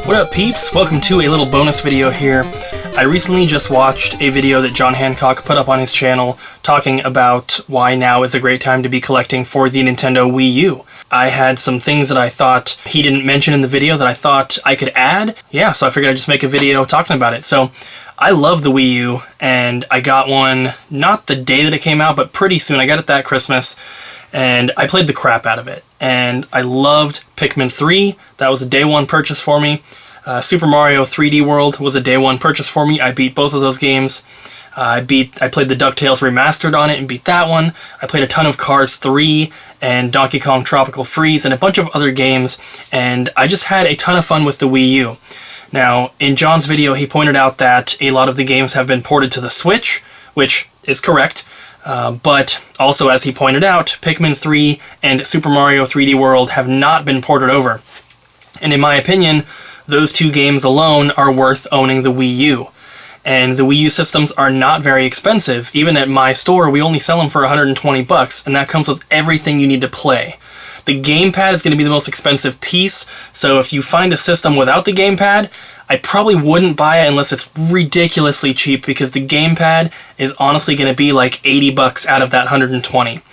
What up, peeps? Welcome to a little bonus video here. I recently just watched a video that John Hancock put up on his channel talking about why now is a great time to be collecting for the Nintendo Wii U. I had some things that I thought he didn't mention in the video that I thought I could add. Yeah, so I figured I'd just make a video talking about it. So, I love the Wii U, and I got one not the day that it came out, but pretty soon. I got it that Christmas, and I played the crap out of it. And I loved Pikmin 3. That was a day one purchase for me. Super Mario 3D World was a day one purchase for me. I beat both of those games. I played the DuckTales Remastered on it and beat that one. I played a ton of Cars 3 and Donkey Kong Tropical Freeze and a bunch of other games, and I just had a ton of fun with the Wii U. Now, in John's video, he pointed out that a lot of the games have been ported to the Switch, which is correct, but also, as he pointed out, Pikmin 3 and Super Mario 3D World have not been ported over. And in my opinion, those two games alone are worth owning the Wii U. And the Wii U systems are not very expensive. Even at my store, we only sell them for $120, and that comes with everything you need to play. The gamepad is going to be the most expensive piece, so if you find a system without the gamepad, I probably wouldn't buy it unless it's ridiculously cheap, because the gamepad is honestly going to be like $80 out of that $120.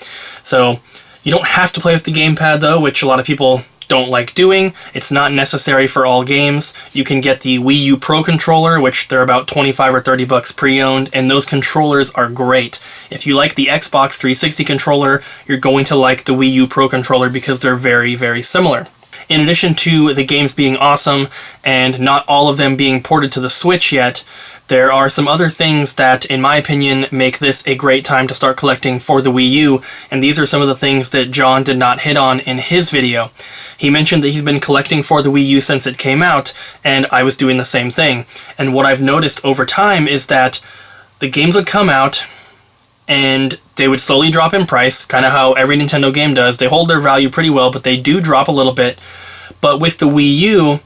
So you don't have to play with the gamepad though, which a lot of people don't like doing. It's not necessary for all games. You can get the Wii U Pro Controller, which they're about $25 or $30 pre-owned, and those controllers are great. If you like the Xbox 360 controller, you're going to like the Wii U Pro Controller because they're very, very similar. In addition to the games being awesome and not all of them being ported to the Switch yet, there are some other things that, in my opinion, make this a great time to start collecting for the Wii U, and these are some of the things that John did not hit on in his video. He mentioned that he's been collecting for the Wii U since it came out, and I was doing the same thing. And what I've noticed over time is that the games would come out, and they would slowly drop in price, kind of how every Nintendo game does. They hold their value pretty well, but they do drop a little bit. But with the Wii U,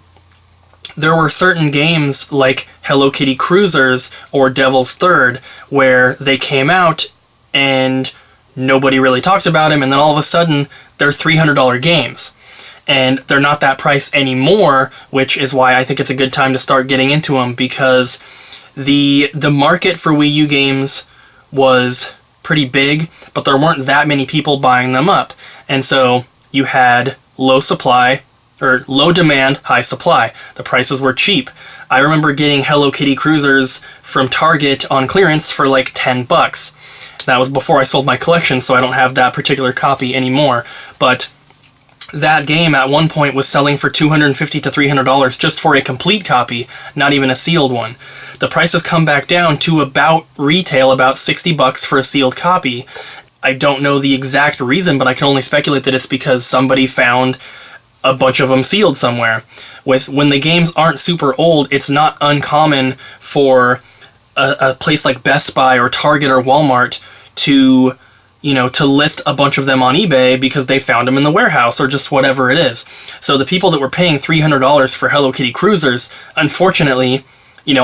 there were certain games like Hello Kitty Cruisers or Devil's Third where they came out and nobody really talked about them, and then all of a sudden they're $300 games. And they're not that price anymore, which is why I think it's a good time to start getting into them, because the market for Wii U games was pretty big, but there weren't that many people buying them up. And so you had low demand, high supply. The prices were cheap. I remember getting Hello Kitty Cruisers from Target on clearance for like $10. That was before I sold my collection, so I don't have that particular copy anymore. But that game at one point was selling for $250 to $300 just for a complete copy, not even a sealed one. The prices come back down to about retail, about $60 for a sealed copy. I don't know the exact reason, but I can only speculate that it's because somebody found a bunch of them sealed somewhere. When the games aren't super old, it's not uncommon for a place like Best Buy or Target or Walmart to list a bunch of them on eBay because they found them in the warehouse or just whatever it is. So the people that were paying $300 for Hello Kitty Cruisers, unfortunately,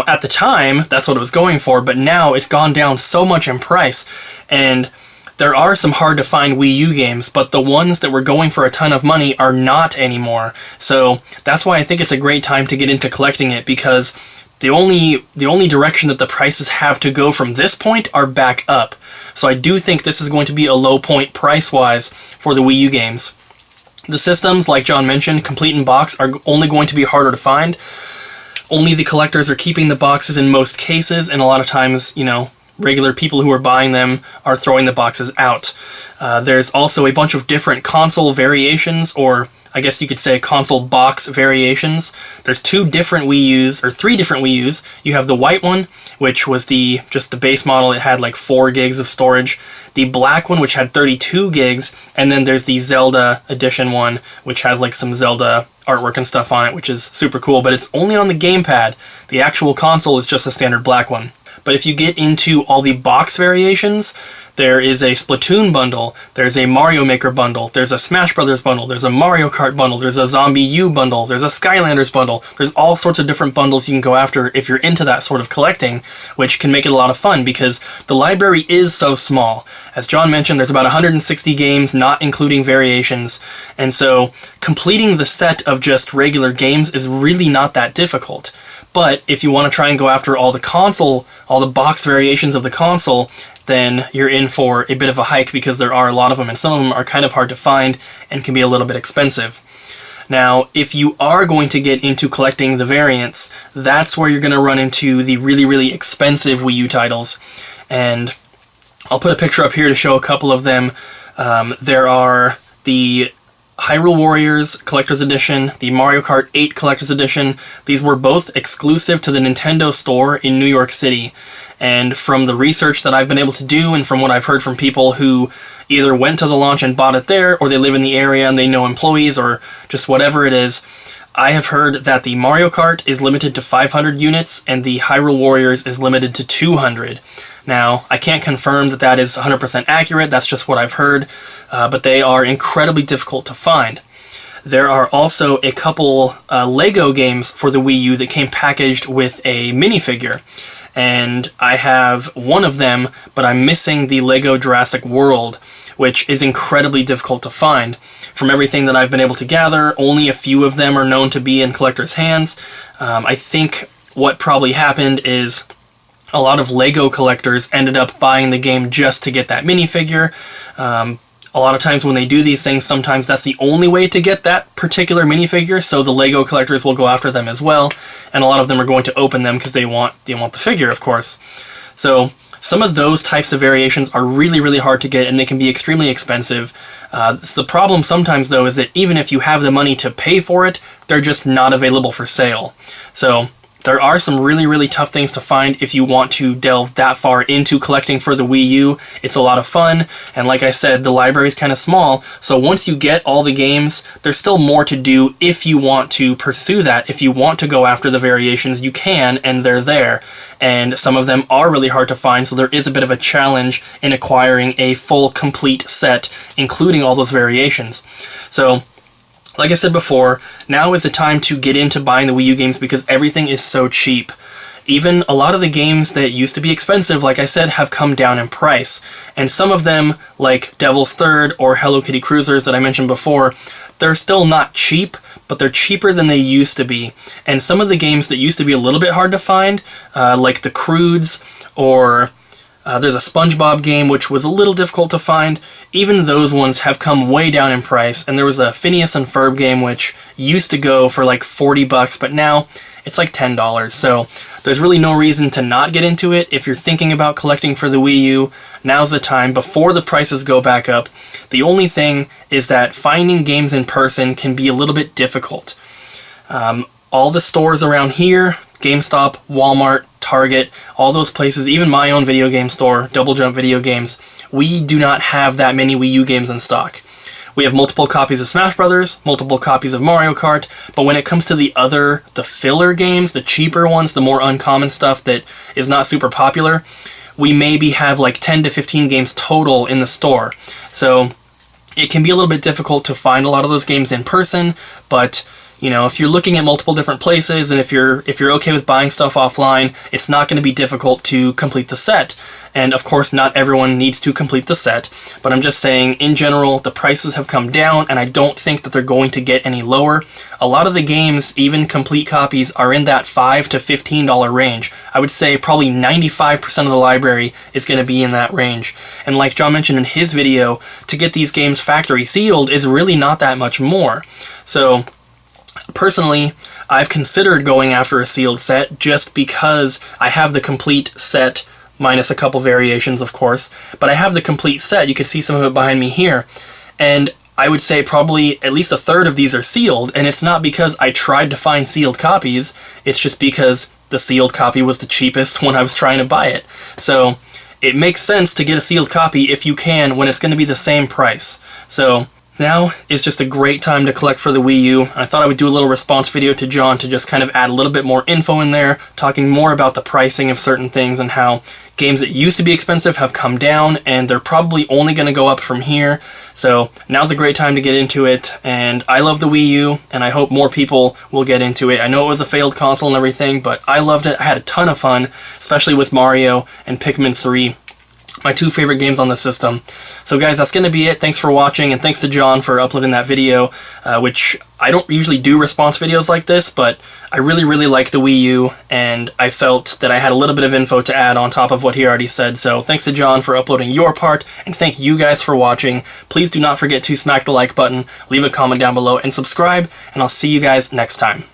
at the time, that's what it was going for, but now it's gone down so much in price, and there are some hard-to-find Wii U games, but the ones that were going for a ton of money are not anymore. So that's why I think it's a great time to get into collecting it, because the only direction that the prices have to go from this point are back up. So I do think this is going to be a low point price-wise for the Wii U games. The systems, like John mentioned, complete in box, are only going to be harder to find. Only the collectors are keeping the boxes in most cases, and a lot of times, regular people who are buying them are throwing the boxes out. There's also a bunch of different console variations, or I guess you could say console box variations. There's three different Wii U's. You have the white one, which was just the base model. It had like 4 gigs of storage. The black one, which had 32 gigs, and then there's the Zelda edition one, which has like some Zelda artwork and stuff on it, which is super cool, but it's only on the gamepad. The actual console is just a standard black one. But if you get into all the box variations, There is a Splatoon bundle, there's a Mario Maker bundle, there's a Smash Brothers bundle, there's a Mario Kart bundle, there's a Zombie U bundle, there's a Skylanders bundle. There's all sorts of different bundles you can go after if you're into that sort of collecting, which can make it a lot of fun because the library is so small. As John mentioned, there's about 160 games, not including variations, and so completing the set of just regular games is really not that difficult. But if you want to try and go after all the box variations of the console, then you're in for a bit of a hike because there are a lot of them, and some of them are kind of hard to find and can be a little bit expensive. Now, if you are going to get into collecting the variants, that's where you're going to run into the really, really expensive Wii U titles. And I'll put a picture up here to show a couple of them. There are the Hyrule Warriors Collector's Edition, the Mario Kart 8 Collector's Edition. These were both exclusive to the Nintendo store in New York City. And from the research that I've been able to do and from what I've heard from people who either went to the launch and bought it there, or they live in the area and they know employees, or just whatever it is, I have heard that the Mario Kart is limited to 500 units and the Hyrule Warriors is limited to 200. Now, I can't confirm that that is 100% accurate, that's just what I've heard, but they are incredibly difficult to find. There are also a couple Lego games for the Wii U that came packaged with a minifigure, and I have one of them, but I'm missing the Lego Jurassic World, which is incredibly difficult to find. From everything that I've been able to gather, only a few of them are known to be in collectors' hands. I think what probably happened is a lot of Lego collectors ended up buying the game just to get that minifigure. A lot of times when they do these things, sometimes that's the only way to get that particular minifigure, so the Lego collectors will go after them as well, and a lot of them are going to open them because they want the figure, of course. So some of those types of variations are really, really hard to get, and they can be extremely expensive. The problem sometimes, though, is that even if you have the money to pay for it, they're just not available for sale. So there are some really, really tough things to find if you want to delve that far into collecting for the Wii U. It's a lot of fun, and like I said, the library is kind of small, so once you get all the games, there's still more to do if you want to pursue that. If you want to go after the variations, you can, and they're there. And some of them are really hard to find, so there is a bit of a challenge in acquiring a full, complete set, including all those variations. So, like I said before, now is the time to get into buying the Wii U games because everything is so cheap. Even a lot of the games that used to be expensive, like I said, have come down in price. And some of them, like Devil's Third or Hello Kitty Cruisers that I mentioned before, they're still not cheap, but they're cheaper than they used to be. And some of the games that used to be a little bit hard to find, like the Croods, or there's a SpongeBob game which was a little difficult to find, even those ones have come way down in price. And there was a Phineas and Ferb game which used to go for like $40, but now it's like $10. So there's really no reason to not get into it. If you're thinking about collecting for the Wii U, now's the time before the prices go back up. The only thing is that finding games in person can be a little bit difficult. All the stores around here, GameStop, Walmart, Target, all those places, even my own video game store, Double Jump Video Games, we do not have that many Wii U games in stock. We have multiple copies of Smash Brothers, multiple copies of Mario Kart, but when it comes to the filler games, the cheaper ones, the more uncommon stuff that is not super popular, we maybe have like 10 to 15 games total in the store. So it can be a little bit difficult to find a lot of those games in person, but you know, if you're looking at multiple different places and if you're okay with buying stuff offline, it's not going to be difficult to complete the set. And of course, not everyone needs to complete the set, but I'm just saying, in general, the prices have come down and I don't think that they're going to get any lower. A lot of the games, even complete copies, are in that $5 to $15 range. I would say probably 95% of the library is going to be in that range. And like John mentioned in his video, to get these games factory sealed is really not that much more. So personally, I've considered going after a sealed set just because I have the complete set, minus a couple variations, of course, but I have the complete set. You can see some of it behind me here, and I would say probably at least a third of these are sealed, and it's not because I tried to find sealed copies, it's just because the sealed copy was the cheapest when I was trying to buy it. So it makes sense to get a sealed copy if you can when it's going to be the same price. So now is just a great time to collect for the Wii U. I thought I would do a little response video to John to just kind of add a little bit more info in there, talking more about the pricing of certain things and how Games that used to be expensive have come down, and they're probably only going to go up from here. So now's a great time to get into it, and I love the Wii U, and I hope more people will get into it. I know it was a failed console and everything, but I loved it. I had a ton of fun, especially with Mario and Pikmin 3. My two favorite games on the system. So guys, that's going to be it. Thanks for watching, and thanks to John for uploading that video, which I don't usually do response videos like this, but I really like the Wii U, and I felt that I had a little bit of info to add on top of what he already said. So thanks to John for uploading your part, and thank you guys for watching. Please do not forget to smack the like button, leave a comment down below, and subscribe, and I'll see you guys next time.